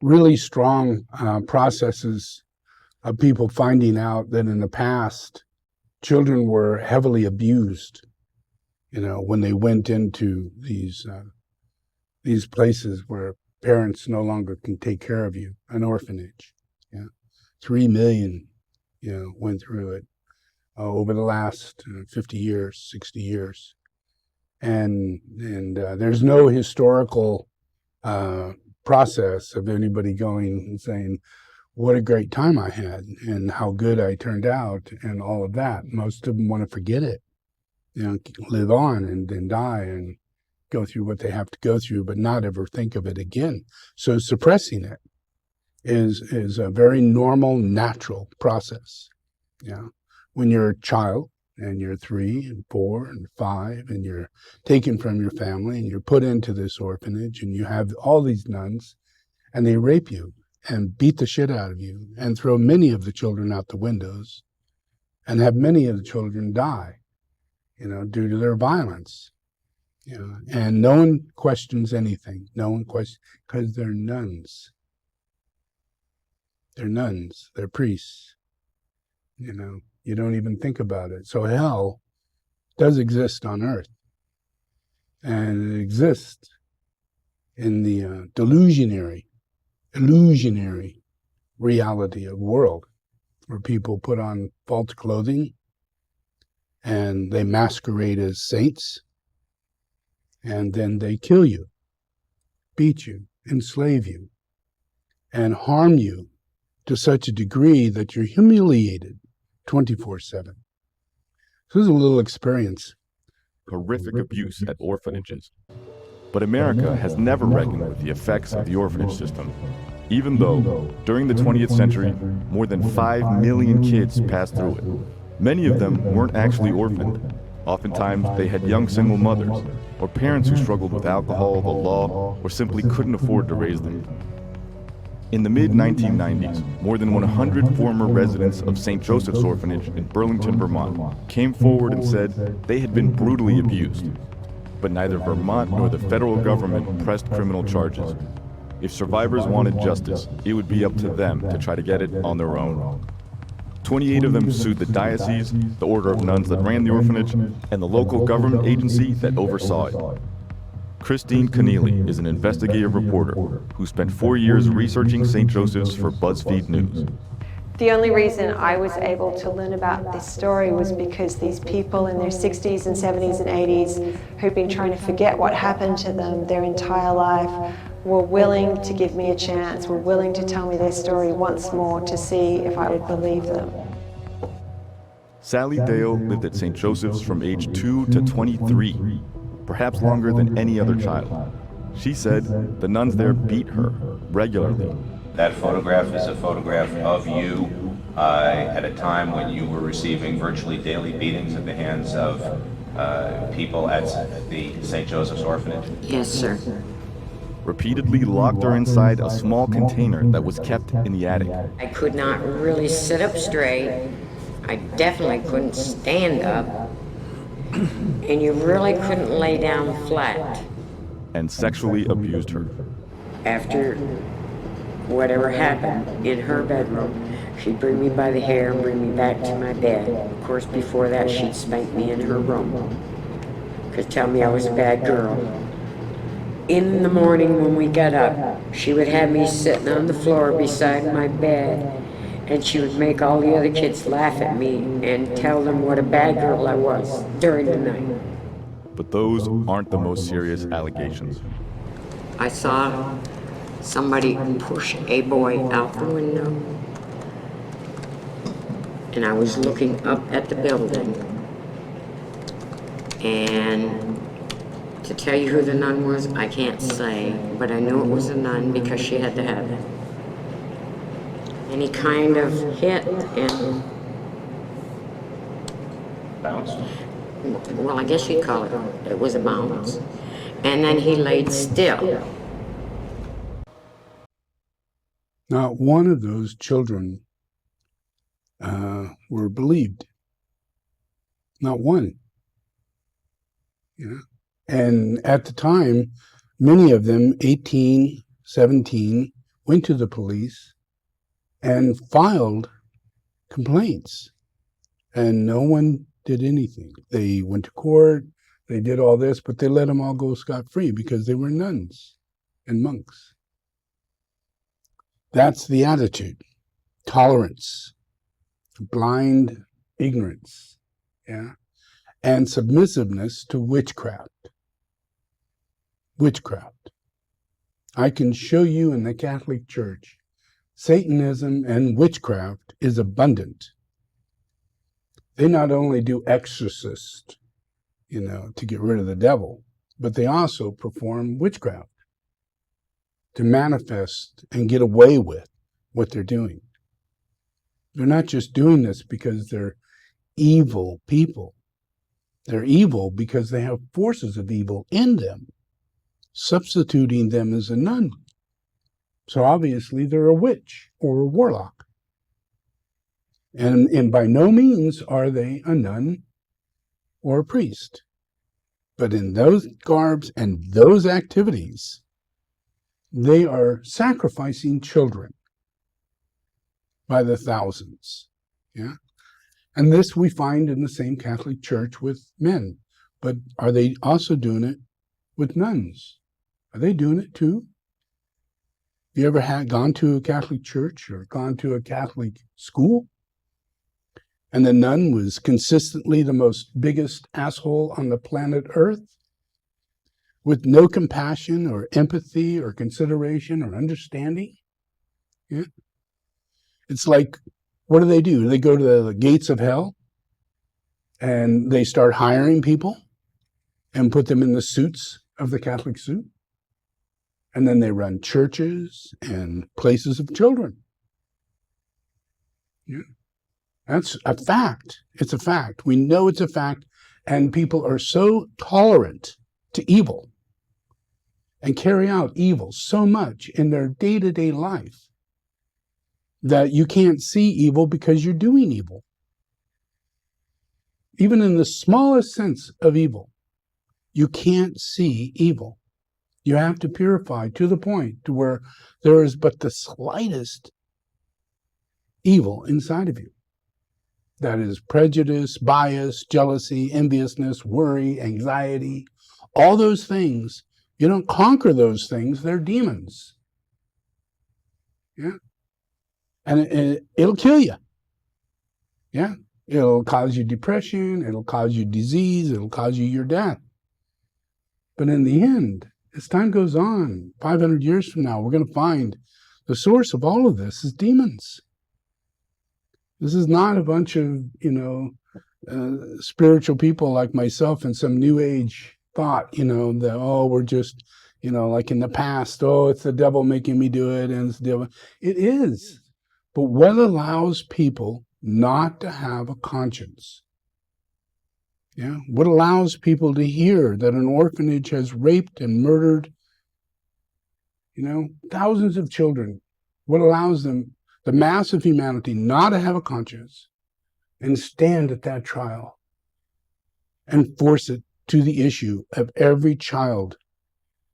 really strong processes of people finding out that in the past, children were heavily abused, when they went into these places where parents no longer can take care of you, an orphanage. 3 million, went through it over the last 50 years, 60 years. And there's no historical process of anybody going and saying, what a great time I had and how good I turned out and all of that. Most of them want to forget it, live on and then die and go through what they have to go through, but not ever think of it again. So suppressing it is a very normal, natural process. When you're a child and you're 3 and 4 and 5 and you're taken from your family and you're put into this orphanage and you have all these nuns and they rape you and beat the shit out of you and throw many of the children out the windows and have many of the children die, due to their violence. And no one questions anything. No one questions, because they're nuns. They're nuns. They're priests. You don't even think about it. So hell does exist on earth. And it exists in the illusionary reality of world, where people put on false clothing and they masquerade as saints, and then they kill you, beat you, enslave you, and harm you to such a degree that you're humiliated 24/7. So this is a little experience. Horrific abuse at orphanages. But America has never reckoned with the effects of the orphanage system, even though, during the 20th century, more than 5 million kids passed through it. Many of them weren't actually orphaned. Oftentimes, they had young single mothers, or parents who struggled with alcohol, the law, or simply couldn't afford to raise them. In the mid-1990s, more than 100 former residents of St. Joseph's Orphanage in Burlington, Vermont, came forward and said they had been brutally abused. But neither Vermont nor the federal government pressed criminal charges. If survivors wanted justice, it would be up to them to try to get it on their own. 28 of them sued the diocese, the order of nuns that ran the orphanage, and the local government agency that oversaw it. Christine Keneally is an investigative reporter who spent 4 years researching St. Joseph's for BuzzFeed News. The only reason I was able to learn about this story was because these people in their 60s and 70s and 80s who'd been trying to forget what happened to them their entire life were willing to give me a chance, were willing to tell me their story once more to see if I would believe them. Sally Dale lived at St. Joseph's from age 2 to 23, perhaps longer than any other child. She said the nuns there beat her regularly. That photograph is a photograph of you at a time when you were receiving virtually daily beatings at the hands of people at the St. Joseph's Orphanage. Yes, sir. Repeatedly locked her inside a small container that was kept in the attic. I could not really sit up straight. I definitely couldn't stand up. And you really couldn't lay down flat. And sexually abused her. After whatever happened in her bedroom, she'd bring me by the hair and bring me back to my bed. Of course, before that, she'd spank me in her room. Could tell me I was a bad girl. In the morning when we got up, she would have me sitting on the floor beside my bed, and she would make all the other kids laugh at me and tell them what a bad girl I was during the night. But those aren't the most serious allegations. I saw somebody push a boy out the window, and I was looking up at the building, and to tell you who the nun was, I can't say, but I knew it was a nun because she had to have it. And he kind of hit and Bounced? Well, I guess you'd call it. It was a bounce. And then he laid still. Not one of those children were believed. Not one. And at the time, many of them, 18, 17, went to the police and filed complaints, and no one did anything. They went to court, they did all this, but they let them all go scot-free because they were nuns and monks. That's the attitude. Tolerance, blind ignorance, yeah, and submissiveness to witchcraft. Witchcraft. I can show you in the Catholic Church, Satanism and witchcraft is abundant. They not only do exorcists, to get rid of the devil, but they also perform witchcraft to manifest and get away with what they're doing. They're not just doing this because they're evil people. They're evil because they have forces of evil in them, substituting them as a nun. So obviously they're a witch or a warlock. And by no means are they a nun or a priest. But in those garbs and those activities, they are sacrificing children by the thousands. Yeah. And this we find in the same Catholic Church with men. But are they also doing it with nuns? Are they doing it too? Have you ever gone to a Catholic church or gone to a Catholic school? And the nun was consistently the most biggest asshole on the planet Earth, with no compassion or empathy or consideration or understanding? Yeah. It's like, what do? They go to the gates of hell and they start hiring people and put them in the suits of the Catholic suit. And then they run churches and places of children. Yeah. That's a fact. It's a fact. We know it's a fact. And people are so tolerant to evil and carry out evil so much in their day-to-day life that you can't see evil because you're doing evil. Even in the smallest sense of evil, you can't see evil. You have to purify to the point to where there is but the slightest evil inside of you. That is prejudice, bias, jealousy, enviousness, worry, anxiety, all those things. You don't conquer those things, they're demons. Yeah. And it'll kill you. Yeah. It'll cause you depression, it'll cause you disease, it'll cause you your death. But in the end, as time goes on, 500 years from now, we're going to find the source of all of this is demons. This is not a bunch of, spiritual people like myself and some new age thought, that, we're just, like in the past, it's the devil making me do it, and it's the devil. It is. But what allows people not to have a conscience? Yeah. What allows people to hear that an orphanage has raped and murdered, thousands of children? What allows them, the mass of humanity, not to have a conscience and stand at that trial and force it to the issue of every child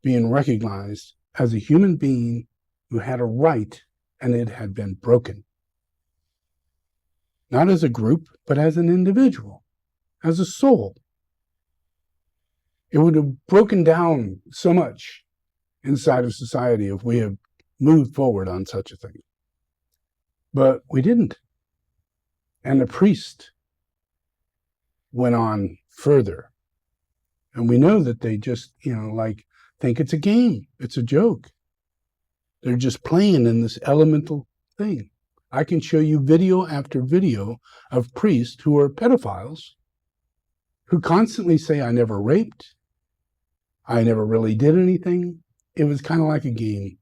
being recognized as a human being who had a right and it had been broken? Not as a group, but as an individual, as a soul. It would have broken down so much inside of society if we had moved forward on such a thing. But we didn't. And the priest went on further. And we know that they just, think it's a game. It's a joke. They're just playing in this elemental thing. I can show you video after video of priests who are pedophiles who constantly say, I never raped. I never really did anything. It was kind of like a game.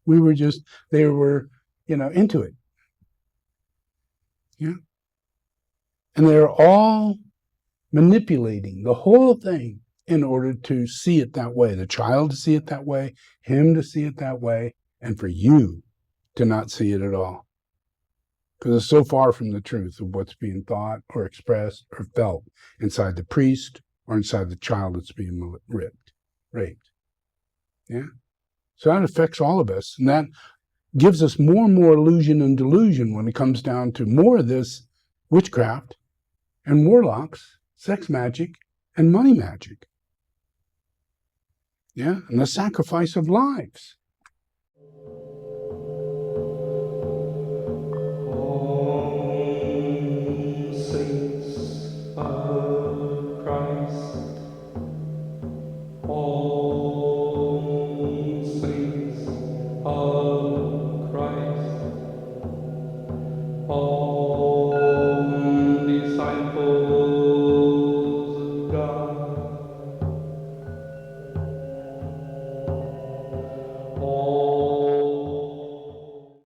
They were, into it. Yeah. And they're all manipulating the whole thing in order to see it that way. The child to see it that way, him to see it that way, and for you to not see it at all. Because it's so far from the truth of what's being thought or expressed or felt inside the priest or inside the child that's being raped. Yeah. So that affects all of us. And that gives us more and more illusion and delusion when it comes down to more of this witchcraft and warlocks, sex magic, and money magic. Yeah, and the sacrifice of lives.